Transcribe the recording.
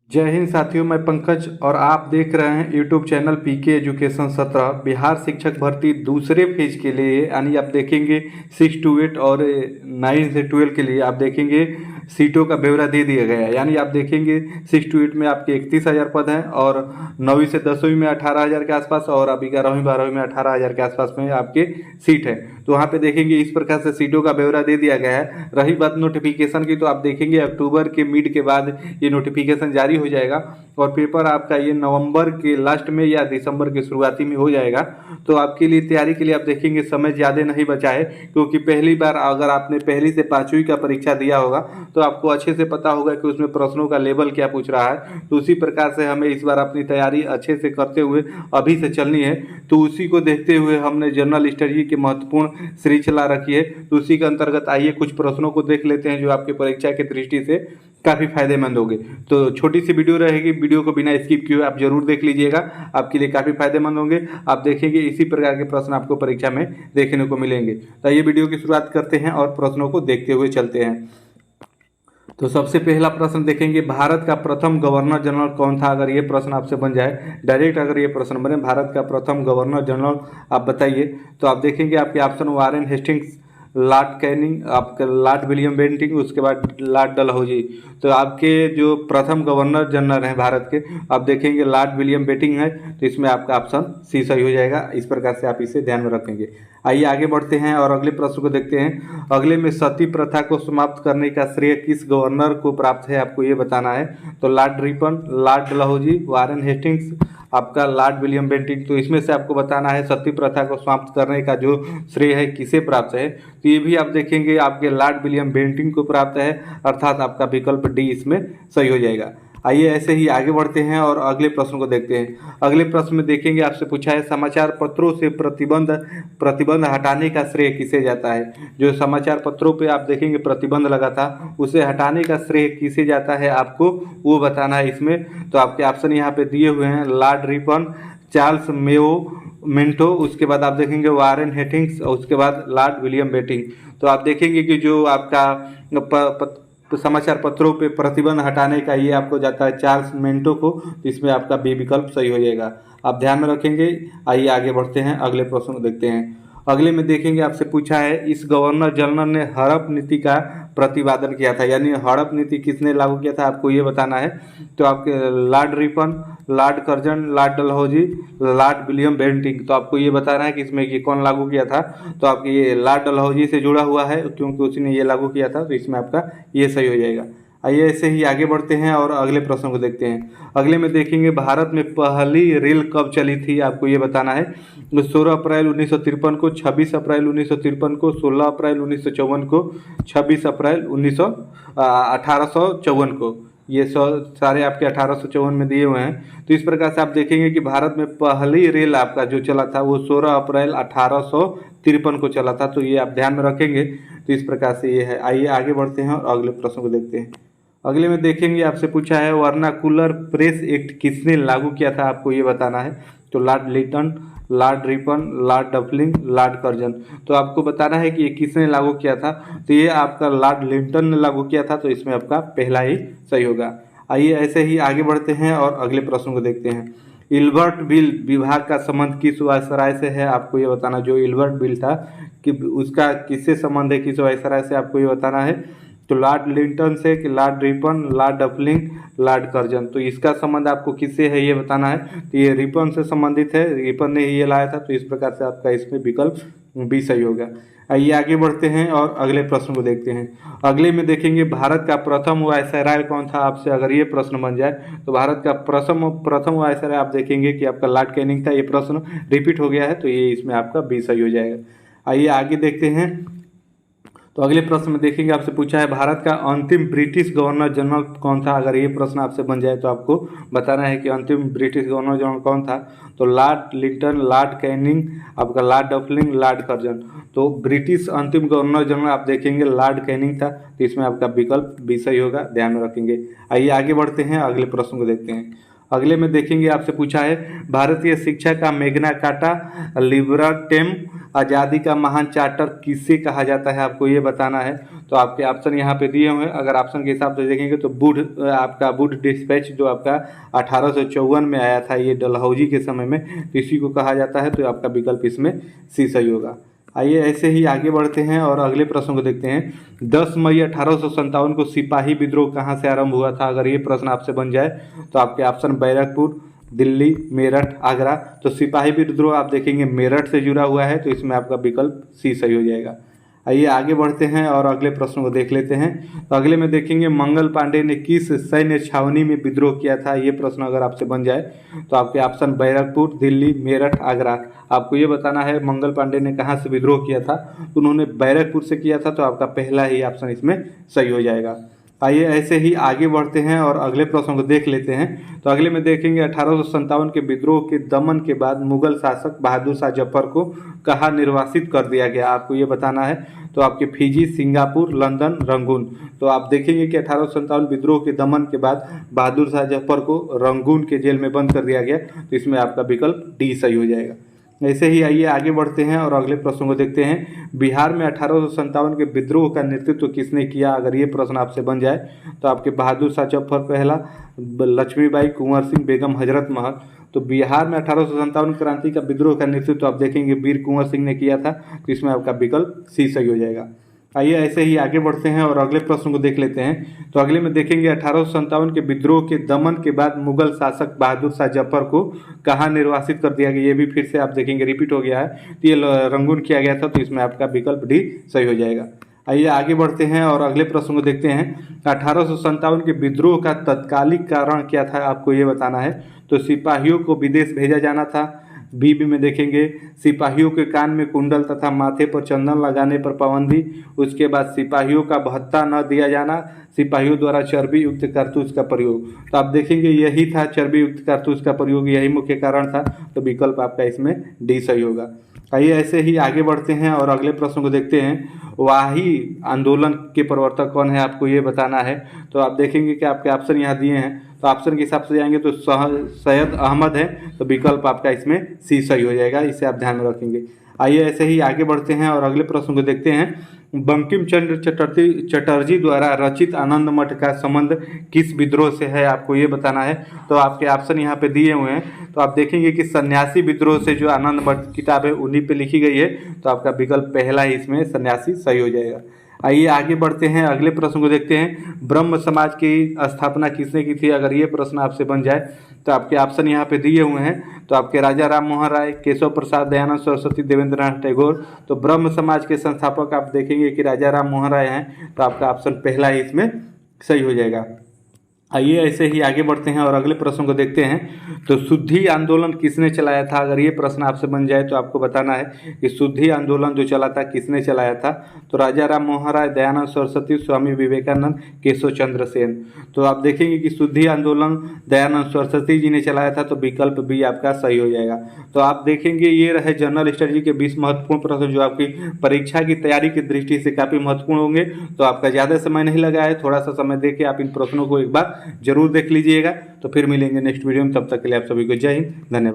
जय हिंद साथियों, मैं पंकज और आप देख रहे हैं YouTube channel PK education 17। Bihar शिक्षक भर्ती दूसरे फेज के लिए यानी आप देखेंगे 6 to 8 और 9 से 12 के लिए आप देखेंगे सीटों का ब्यौरा दे दिया गया है। यानी आप देखेंगे 6 to 8 में आपके 31,000 पद हैं और 9वीं से 10वीं में 18,000 के आसपास और अब 11वीं 12वीं में 18,000 के आसपास में आपके सीट है। तो वहाँ पे देखेंगे इस प्रकार से सीटों का ब्यौरा दे दिया गया है। रही बात नोटिफिकेशन की, तो आप देखेंगे अक्टूबर के मिड के बाद ये नोटिफिकेशन जारी हो जाएगा और पेपर आपका ये नवंबर के लास्ट में या दिसंबर के शुरुआती में हो जाएगा। तो आपके लिए तैयारी के लिए आप देखेंगे समय ज़्यादा नहीं बचा है, क्योंकि पहली बार अगर आपने पहली से 5वीं का परीक्षा दिया होगा तो आपको अच्छे से पता होगा कि उसमें प्रश्नों का लेवल क्या पूछ रहा है। तो उसी प्रकार से हमें इस बार अपनी तैयारी अच्छे से करते हुए अभी से चलनी है। तो उसी को देखते हुए हमने जनरल स्टडी की महत्वपूर्ण सीरीज चला रखी है। तो उसी के अंतर्गत आइए कुछ प्रश्नों को देख लेते हैं जो आपकी परीक्षा की दृष्टि से काफ़ी फायदेमंद होंगे। तो छोटी सी वीडियो रहेगी, वीडियो को बिना स्किप किए आप जरूर देख लीजिएगा, आपके लिए काफ़ी फायदेमंद होंगे। आप देखेंगे इसी प्रकार के प्रश्न आपको परीक्षा में देखने को मिलेंगे। तो ये वीडियो की शुरुआत करते हैं और प्रश्नों को देखते हुए चलते हैं। तो सबसे पहला प्रश्न देखेंगे, भारत का प्रथम गवर्नर जनरल कौन था? अगर ये प्रश्न आपसे बन जाए डायरेक्ट, अगर ये प्रश्न बने भारत का प्रथम गवर्नर जनरल आप बताइए, तो आप देखेंगे आपके option Warren Hastings, Lord Canning, आपका लॉर्ड विलियम बेंटिंग, उसके बाद लॉर्ड डलहौजी। तो आपके जो प्रथम गवर्नर जनरल हैं भारत के, आप देखेंगे लॉर्ड विलियम बेंटिंग है। तो इसमें आपका ऑप्शन सी सही हो जाएगा। इस प्रकार से आप इसे ध्यान में रखेंगे। आइए आगे बढ़ते हैं और अगले प्रश्न को देखते हैं। अगले में सती प्रथा को समाप्त करने का श्रेय किस गवर्नर को प्राप्त है, आपको ये बताना है। तो Lord Ripon, Lord Dalhousie, Warren Hastings, आपका लॉर्ड विलियम बेंटिंग। तो इसमें से आपको बताना है सती प्रथा को समाप्त करने का जो श्रेय है किसे प्राप्त है। तो ये भी आप देखेंगे आपके लॉर्ड विलियम बेंटिंग को प्राप्त है, अर्थात आपका विकल्प डी इसमें सही हो जाएगा। आइए ऐसे ही आगे बढ़ते हैं और अगले प्रश्न को देखते हैं। अगले प्रश्न में देखेंगे आपसे पूछा है समाचार पत्रों से प्रतिबंध हटाने का श्रेय किसे जाता है। जो समाचार पत्रों पे आप देखेंगे प्रतिबंध लगा था, उसे हटाने का श्रेय किसे जाता है आपको वो बताना है इसमें। तो आपके ऑप्शन यहाँ पे दिए हुए हैं, लॉर्ड रिपन, चार्ल्स मिंटो, उसके बाद आप देखेंगे वारेन हेस्टिंग्स और उसके बाद लॉर्ड विलियम बेंटिंग। तो आप देखेंगे कि जो आपका तो समाचार पत्रों पे प्रतिबंध हटाने का ये आपको जाता है चार्ल्स मिंटो को। तो इसमें आपका बी विकल्प सही हो जाएगा, आप ध्यान में रखेंगे। आइए आगे बढ़ते हैं, अगले प्रश्न को देखते हैं। अगले में देखेंगे आपसे पूछा है इस गवर्नर जनरल ने हड़प नीति का प्रतिपादन किया था, यानी हड़प नीति किसने लागू किया था आपको ये बताना है। तो आपके Lord Ripon, Lord Curzon, Lord Dalhousie, Lord William Bentinck. तो आपको ये बताना है कि इसमें ये कौन लागू किया था। तो आपके ये लॉर्ड डलहौजी से जुड़ा हुआ है क्योंकि उसने ये लागू किया था। तो इसमें आपका ये सही हो जाएगा। आइए ऐसे ही आगे बढ़ते हैं और अगले प्रश्न को देखते हैं। अगले में देखेंगे भारत में पहली रेल कब चली थी, आपको ये बताना है। 16 अप्रैल 1953 को, 26 अप्रैल 1953 को, 16 अप्रैल 1954 को, 26 अप्रैल 1854 को। ये सारे आपके 1854 में दिए हुए हैं। तो इस प्रकार से आप देखेंगे कि भारत में पहली रेल आपका जो चला था वो 16 अप्रैल 1853 को चला था। तो ये आप ध्यान में रखेंगे। तो इस प्रकार से ये है। आइए आगे बढ़ते हैं और अगले प्रश्न को देखते हैं। अगले में देखेंगे आपसे पूछा है वर्नाकुलर प्रेस एक्ट किसने लागू किया था, आपको ये बताना है। तो Lord Lytton, Lord Ripon, Lord Dufferin, Lord Curzon. तो आपको बताना है कि ये किसने लागू किया था। तो ये आपका लॉर्ड लिटन ने लागू किया था। तो इसमें आपका पहला ही सही होगा। आइए ऐसे ही आगे बढ़ते हैं और अगले प्रश्न को देखते हैं। इल्बर्ट बिल विभाग का संबंध किस वायसराय से है, आपको ये बताना। जो इल्बर्ट बिल था कि उसका किससे संबंध है, किस वायसराय से, आपको ये बताना है। तो लॉर्ड लिंटन से, कि Lord Ripon, Lord Dufferin, Lord Curzon. तो इसका संबंध आपको किससे है ये बताना है। तो ये रिपन से संबंधित है, रिपन ने ही ये लाया था। तो इस प्रकार से आपका इसमें विकल्प बी सही होगा। आइए आगे बढ़ते हैं और अगले प्रश्न को देखते हैं। अगले में देखेंगे भारत का प्रथम वायसराय कौन था, आपसे अगर ये प्रश्न बन जाए। तो भारत का प्रथम वायसराय आप देखेंगे कि आपका लॉर्ड कैनिंग था। ये प्रश्न रिपीट हो गया है। तो ये इसमें आपका बी सही हो जाएगा। आइए आगे देखते हैं। तो अगले प्रश्न में देखेंगे आपसे पूछा है भारत का अंतिम ब्रिटिश गवर्नर जनरल कौन था। अगर ये प्रश्न आपसे बन जाए तो आपको बताना है कि अंतिम ब्रिटिश गवर्नर जनरल कौन था। तो लॉर्ड लिंटन, लॉर्ड कैनिंग, आपका लॉर्ड डफलिंग, लॉर्ड कर्जन। तो ब्रिटिश अंतिम गवर्नर जनरल आप देखेंगे लॉर्ड कैनिंग था। तो इसमें आपका विकल्प बी सही होगा, ध्यान में रखेंगे। आइए आगे बढ़ते हैं, अगले प्रश्न को देखते हैं। अगले में देखेंगे आपसे पूछा है भारतीय शिक्षा का मैग्ना कार्टा लिबर्टम आज़ादी का महान चार्टर किसे कहा जाता है, आपको ये बताना है। तो आपके ऑप्शन यहाँ पे दिए हुए हैं। अगर ऑप्शन के हिसाब से देखेंगे तो वुड डिस्पैच जो आपका 1854 में आया था, ये डलहौजी के समय में, तो इसी को कहा जाता है। तो आपका विकल्प इसमें सी सही होगा। आइए ऐसे ही आगे बढ़ते हैं और अगले प्रश्न को देखते हैं। 10 मई 1857 को सिपाही विद्रोह कहाँ से आरंभ हुआ था, अगर ये प्रश्न आपसे बन जाए तो आपके ऑप्शन बैरकपुर, दिल्ली, मेरठ, आगरा। तो सिपाही विद्रोह आप देखेंगे मेरठ से जुड़ा हुआ है, तो इसमें आपका विकल्प सी सही हो जाएगा। आइए आगे बढ़ते हैं और अगले प्रश्न को देख लेते हैं। तो अगले में देखेंगे मंगल पांडे ने किस सैन्य छावनी में विद्रोह किया था, ये प्रश्न अगर आपसे बन जाए तो आपके ऑप्शन बैरकपुर, दिल्ली, मेरठ, आगरा। आपको ये बताना है मंगल पांडे ने कहाँ से विद्रोह किया था। तो उन्होंने बैरकपुर से किया था, तो आपका पहला ही ऑप्शन इसमें सही हो जाएगा। आइए ऐसे ही आगे बढ़ते हैं और अगले प्रश्न को देख लेते हैं। तो अगले में देखेंगे 1857 के विद्रोह के दमन के बाद मुगल शासक बहादुर शाह जफर को कहाँ निर्वासित कर दिया गया, आपको ये बताना है। तो आपके फिजी, सिंगापुर, लंदन, रंगून। तो आप देखेंगे कि 1857 विद्रोह के दमन के बाद बहादुर शाह जफर को रंगून के जेल में बंद कर दिया गया, तो इसमें आपका विकल्प डी सही हो जाएगा। ऐसे ही आइए आगे बढ़ते हैं और अगले प्रश्न को देखते हैं। बिहार में 1857 के विद्रोह का नेतृत्व किसने किया, अगर ये प्रश्न आपसे बन जाए तो आपके बहादुर शाह जफर पहला, लक्ष्मीबाई, कुंवर सिंह, बेगम हजरत महल। तो बिहार में 1857 क्रांति का विद्रोह का नेतृत्व आप देखेंगे वीर कुंवर सिंह ने किया था, तो इसमें आपका विकल्प सी सही हो जाएगा। आइए ऐसे ही आगे बढ़ते हैं और अगले प्रश्न को देख लेते हैं। तो अगले में देखेंगे 1857 के विद्रोह के दमन के बाद मुगल शासक बहादुर शाह जफर को कहाँ निर्वासित कर दिया गया, ये भी फिर से आप देखेंगे रिपीट हो गया है, तो ये रंगून किया गया था, तो इसमें आपका विकल्प डी सही हो जाएगा। आइए आगे बढ़ते हैं और अगले प्रश्न को देखते हैं। 1857 के विद्रोह का तत्कालिक कारण क्या था, आपको ये बताना है। तो सिपाहियों को विदेश भेजा जाना था। बी में देखेंगे सिपाहियों के कान में कुंडल तथा माथे पर चंदन लगाने पर पाबंदी। उसके बाद सिपाहियों का भत्ता न दिया जाना, सिपाहियों द्वारा चर्बी युक्त कारतूस का प्रयोग। तो आप देखेंगे यही था, चर्बी युक्त कारतूस का प्रयोग, यही मुख्य कारण था। तो विकल्प आपका इसमें डी सही होगा। आइए ऐसे ही आगे बढ़ते हैं और अगले प्रश्न को देखते हैं। वाही आंदोलन के प्रवर्तक कौन है, आपको ये बताना है। तो आप देखेंगे कि आपके ऑप्शन यहाँ दिए हैं, तो ऑप्शन के हिसाब से जाएंगे तो सैयद अहमद है, तो विकल्प आपका इसमें सी सही हो जाएगा, इसे आप ध्यान में रखेंगे। आइए ऐसे ही आगे बढ़ते हैं और अगले प्रश्न को देखते हैं। बंकिम चंद्र चटर्जी द्वारा रचित आनंद मठ का संबंध किस विद्रोह से है, आपको ये बताना है। तो आपके ऑप्शन यहाँ पे दिए हुए हैं, तो आप देखेंगे कि सन्यासी विद्रोह से जो आनंद मठ किताब है उन्हीं पे लिखी गई है, तो आपका विकल्प पहला ही इसमें सन्यासी सही हो जाएगा। आइए आगे बढ़ते हैं, अगले प्रश्न को देखते हैं। ब्रह्म समाज की स्थापना किसने की थी, अगर ये प्रश्न आपसे बन जाए तो आपके ऑप्शन यहाँ पे दिए हुए हैं। तो आपके राजा राम मोहन राय, केशव प्रसाद, दयानंद सरस्वती, देवेंद्रनाथ टैगोर। तो ब्रह्म समाज के संस्थापक आप देखेंगे कि राजा राम मोहन राय हैं, तो आपका ऑप्शन पहला ही इसमें सही हो जाएगा। आइए ऐसे ही आगे बढ़ते हैं और अगले प्रश्न को देखते हैं। तो शुद्धि आंदोलन किसने चलाया था, अगर ये प्रश्न आपसे बन जाए तो आपको बताना है कि शुद्धि आंदोलन जो चला था किसने चलाया था। तो राजा राम मोहन राय, दयानंद सरस्वती, स्वामी विवेकानंद, केशव चंद्र सेन। तो आप देखेंगे कि शुद्धि आंदोलन दयानंद सरस्वती जी ने चलाया था, तो विकल्प बी आपका सही हो जाएगा। तो आप देखेंगे ये रहे जनरल स्टडी के 20 महत्वपूर्ण प्रश्न जो आपकी परीक्षा की तैयारी की दृष्टि से काफ़ी महत्वपूर्ण होंगे। तो आपका ज़्यादा समय नहीं लगा है, थोड़ा सा समय दे के आप इन प्रश्नों को एक बार जरूर देख लीजिएगा। तो फिर मिलेंगे नेक्स्ट वीडियो में, तब तक के लिए आप सभी को जय हिंद, धन्यवाद।